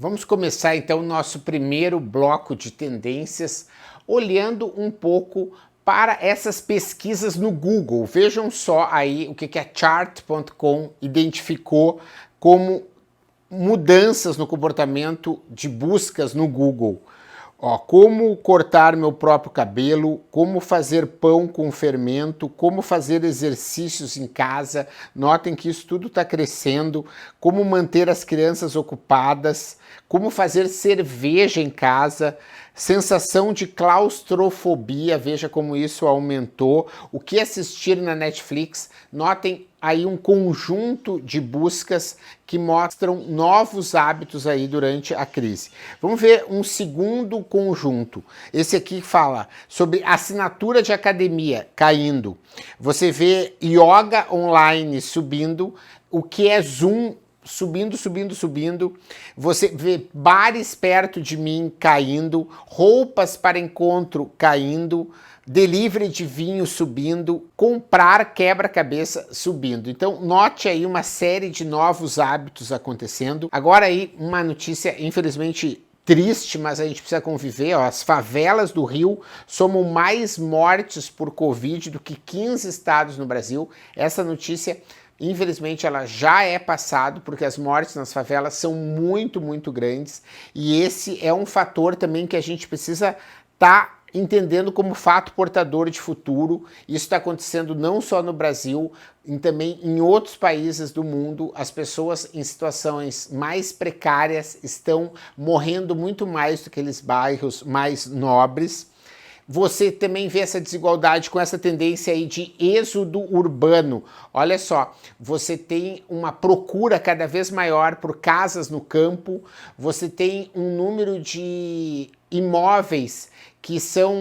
Vamos começar então o nosso primeiro bloco de tendências, olhando um pouco para essas pesquisas no Google. Vejam só aí o que a Chart.com identificou como mudanças no comportamento de buscas no Google. Como cortar meu próprio cabelo, como fazer pão com fermento, como fazer exercícios em casa. Notem que isso tudo está crescendo. Como manter as crianças ocupadas, como fazer cerveja em casa, sensação de claustrofobia, veja como isso aumentou. O que assistir na Netflix. Notem aí um conjunto de buscas que mostram novos hábitos aí durante a crise. Vamos ver um segundo conjunto. Esse aqui fala sobre assinatura de academia caindo. Você vê yoga online subindo, o que é Zoom subindo. Você vê bares perto de mim caindo, roupas para encontro caindo, delivery de vinho subindo, comprar quebra-cabeça subindo. Então, note aí uma série de novos hábitos acontecendo. Agora aí, uma notícia, infelizmente, triste, mas a gente precisa conviver. As favelas do Rio somam mais mortes por Covid do que 15 estados no Brasil. Essa notícia, infelizmente, ela já é passado, porque as mortes nas favelas são muito grandes, e esse é um fator também que a gente precisa estar entendendo como fato portador de futuro. Isso está acontecendo não só no Brasil, também em outros países do mundo. As pessoas em situações mais precárias estão morrendo muito mais do que aqueles bairros mais nobres. Você também vê essa desigualdade com essa tendência aí de êxodo urbano. Olha só, você tem uma procura cada vez maior por casas no campo, você tem um número de imóveis que são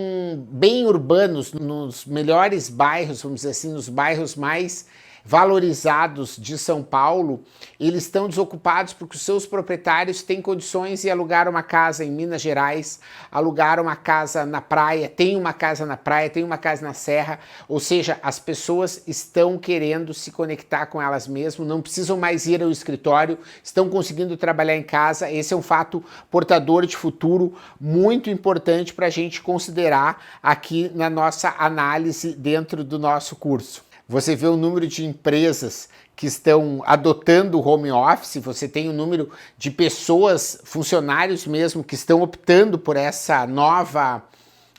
bem urbanos, nos melhores bairros, vamos dizer assim, nos bairros mais valorizados de São Paulo. Eles estão desocupados porque os seus proprietários têm condições de alugar uma casa em Minas Gerais, alugar uma casa na praia, tem uma casa na praia, tem uma casa na serra, ou seja, as pessoas estão querendo se conectar com elas mesmas, não precisam mais ir ao escritório, estão conseguindo trabalhar em casa. Esse é um fato portador de futuro muito importante para a gente considerar aqui na nossa análise dentro do nosso curso. Você vê o número de empresas que estão adotando o home office, você tem o número de pessoas, funcionários mesmo, que estão optando por essa nova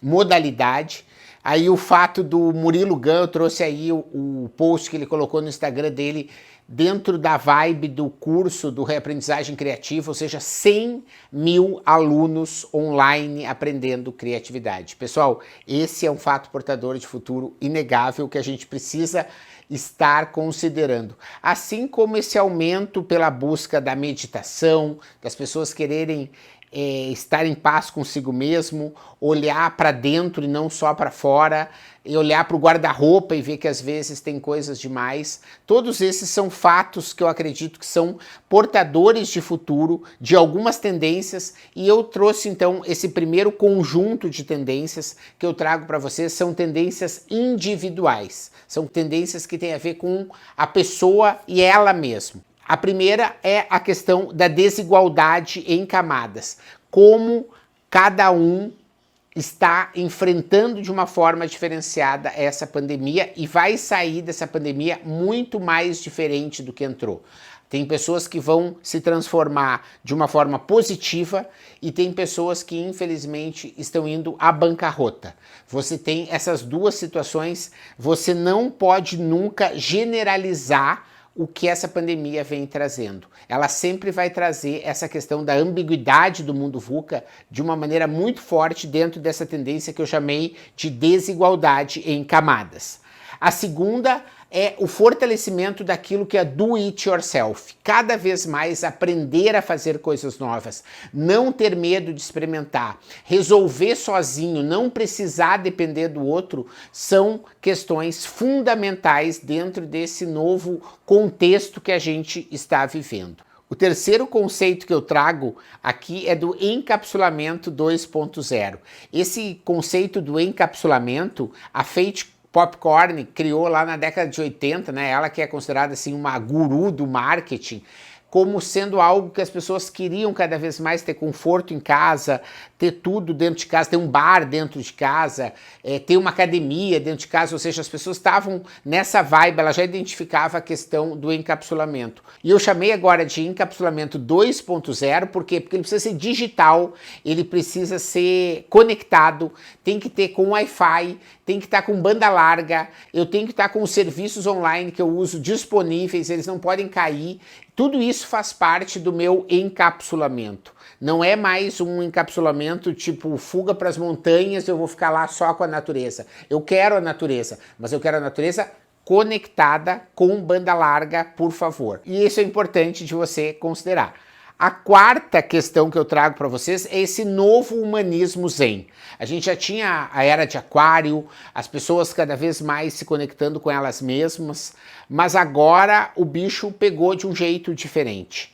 modalidade. Aí o fato do Murilo Gun, eu trouxe aí o post que ele colocou no Instagram dele, dentro da vibe do curso do Reaprendizagem Criativa, ou seja, 100 mil alunos online aprendendo criatividade. Pessoal, esse é um fato portador de futuro inegável que a gente precisa estar considerando. Assim como esse aumento pela busca da meditação, das pessoas quererem estar em paz consigo mesmo, olhar para dentro e não só para fora, e olhar para o guarda-roupa e ver que às vezes tem coisas demais. Todos esses são fatos que eu acredito que são portadores de futuro, de algumas tendências, e eu trouxe então esse primeiro conjunto de tendências que eu trago para vocês. São tendências individuais, são tendências que têm a ver com a pessoa e ela mesma. A primeira é a questão da desigualdade em camadas. Como cada um está enfrentando de uma forma diferenciada essa pandemia e vai sair dessa pandemia muito mais diferente do que entrou. Tem pessoas que vão se transformar de uma forma positiva e tem pessoas que, infelizmente, estão indo à bancarrota. Você tem essas duas situações, você não pode nunca generalizar o que essa pandemia vem trazendo. Ela sempre vai trazer essa questão da ambiguidade do mundo VUCA de uma maneira muito forte dentro dessa tendência que eu chamei de desigualdade em camadas. A segunda é o fortalecimento daquilo que é do it yourself. Cada vez mais aprender a fazer coisas novas, não ter medo de experimentar, resolver sozinho, não precisar depender do outro, são questões fundamentais dentro desse novo contexto que a gente está vivendo. O terceiro conceito que eu trago aqui é do encapsulamento 2.0. Esse conceito do encapsulamento, a Fate Popcorn criou lá na década de 80, né? Ela que é considerada assim uma guru do marketing, como sendo algo que as pessoas queriam cada vez mais ter conforto em casa, ter tudo dentro de casa, ter um bar dentro de casa, ter uma academia dentro de casa, ou seja, as pessoas estavam nessa vibe, ela já identificava a questão do encapsulamento. E eu chamei agora de encapsulamento 2.0, por quê? Porque ele precisa ser digital, ele precisa ser conectado, tem que ter com Wi-Fi, tem que estar com banda larga, eu tenho que estar com os serviços online que eu uso disponíveis, eles não podem cair. Tudo isso faz parte do meu encapsulamento. Não é mais um encapsulamento tipo fuga para as montanhas, eu vou ficar lá só com a natureza. Eu quero a natureza, mas eu quero a natureza conectada com banda larga, por favor. E isso é importante de você considerar. A quarta questão que eu trago para vocês é esse novo humanismo zen. A gente já tinha a era de Aquário, as pessoas cada vez mais se conectando com elas mesmas, mas agora o bicho pegou de um jeito diferente.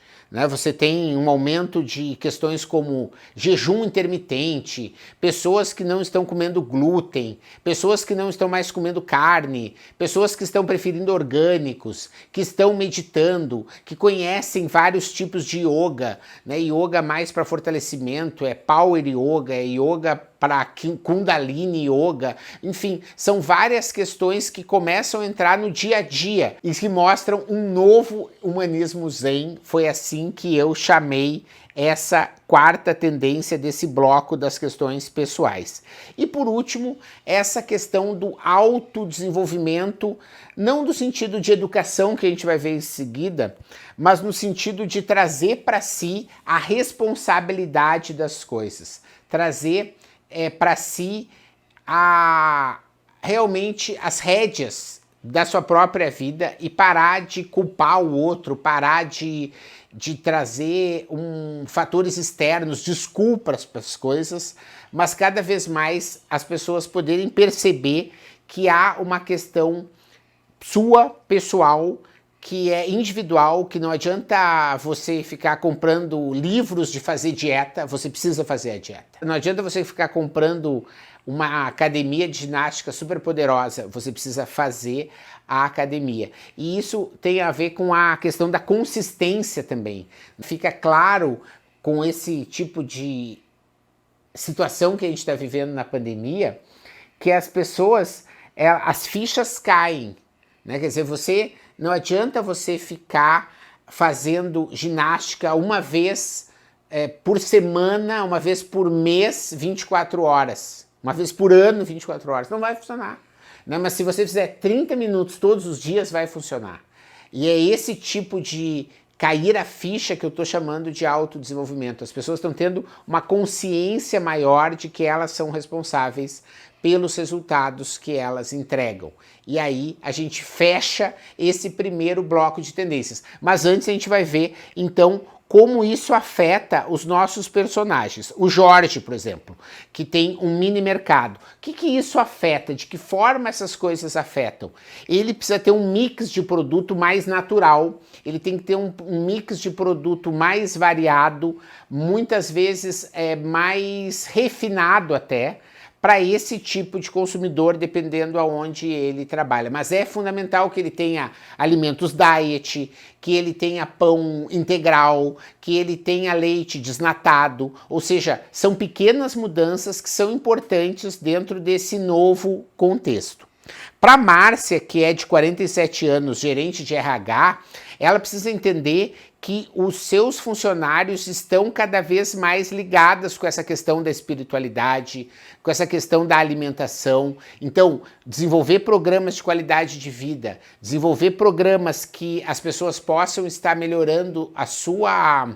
Você tem um aumento de questões como jejum intermitente, pessoas que não estão comendo glúten, pessoas que não estão mais comendo carne, pessoas que estão preferindo orgânicos, que estão meditando, que conhecem vários tipos de yoga, yoga mais para fortalecimento, é power yoga, é yoga para Kundalini Yoga, enfim, são várias questões que começam a entrar no dia a dia e que mostram um novo humanismo zen. Foi assim que eu chamei essa quarta tendência desse bloco das questões pessoais. E por último, essa questão do autodesenvolvimento, não no sentido de educação que a gente vai ver em seguida, mas no sentido de trazer para si a responsabilidade das coisas, trazer para si realmente as rédeas da sua própria vida e parar de culpar o outro, parar de trazer fatores externos, desculpas para as coisas, mas cada vez mais as pessoas poderem perceber que há uma questão sua, pessoal, que é individual, que não adianta você ficar comprando livros de fazer dieta, você precisa fazer a dieta. Não adianta você ficar comprando uma academia de ginástica super poderosa, você precisa fazer a academia. E isso tem a ver com a questão da consistência também. Fica claro com esse tipo de situação que a gente está vivendo na pandemia, que as pessoas, as fichas caem, Quer dizer, não adianta você ficar fazendo ginástica uma vez por semana, uma vez por mês, 24 horas. Uma vez por ano, 24 horas. Não vai funcionar. Mas se você fizer 30 minutos todos os dias, vai funcionar. E é esse tipo de cair a ficha que eu estou chamando de autodesenvolvimento. As pessoas estão tendo uma consciência maior de que elas são responsáveis pelos resultados que elas entregam. E aí a gente fecha esse primeiro bloco de tendências. Mas antes a gente vai ver, então, como isso afeta os nossos personagens. O Jorge, por exemplo, que tem um mini mercado. O que isso afeta? De que forma essas coisas afetam? Ele precisa ter um mix de produto mais natural, ele tem que ter um mix de produto mais variado, muitas vezes mais refinado até, para esse tipo de consumidor, dependendo aonde ele trabalha. Mas é fundamental que ele tenha alimentos diet, que ele tenha pão integral, que ele tenha leite desnatado, ou seja, são pequenas mudanças que são importantes dentro desse novo contexto. Para Márcia, que é de 47 anos, gerente de RH, ela precisa entender que os seus funcionários estão cada vez mais ligados com essa questão da espiritualidade, com essa questão da alimentação. Então, desenvolver programas de qualidade de vida, desenvolver programas que as pessoas possam estar melhorando a sua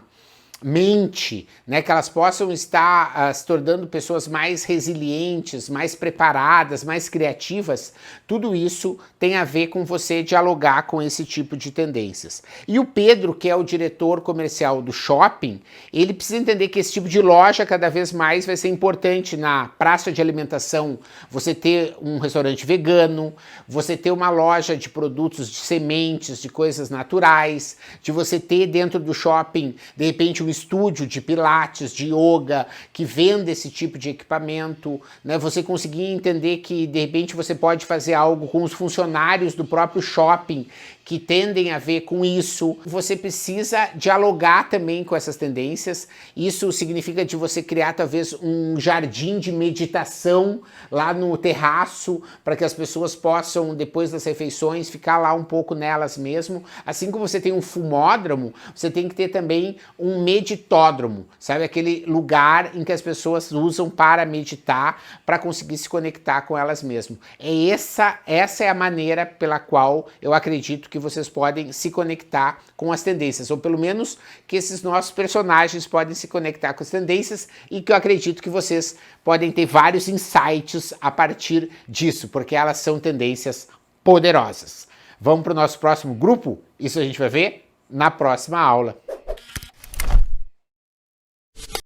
mente, que elas possam estar se tornando pessoas mais resilientes, mais preparadas, mais criativas, tudo isso tem a ver com você dialogar com esse tipo de tendências. E o Pedro, que é o diretor comercial do shopping, ele precisa entender que esse tipo de loja cada vez mais vai ser importante na praça de alimentação, você ter um restaurante vegano, você ter uma loja de produtos de sementes, de coisas naturais, de você ter dentro do shopping, de repente, um estúdio de pilates, de yoga, que venda esse tipo de equipamento, Você conseguir entender que, de repente, você pode fazer algo com os funcionários do próprio shopping, que tendem a ver com isso. Você precisa dialogar também com essas tendências. Isso significa de você criar talvez um jardim de meditação lá no terraço, para que as pessoas possam, depois das refeições, ficar lá um pouco nelas mesmo. Assim como você tem um fumódromo, você tem que ter também um meditódromo, sabe? Aquele lugar em que as pessoas usam para meditar, para conseguir se conectar com elas mesmas. Essa é a maneira pela qual eu acredito que vocês podem se conectar com as tendências, ou pelo menos que esses nossos personagens podem se conectar com as tendências, e que eu acredito que vocês podem ter vários insights a partir disso, porque elas são tendências poderosas. Vamos para o nosso próximo grupo? Isso a gente vai ver na próxima aula.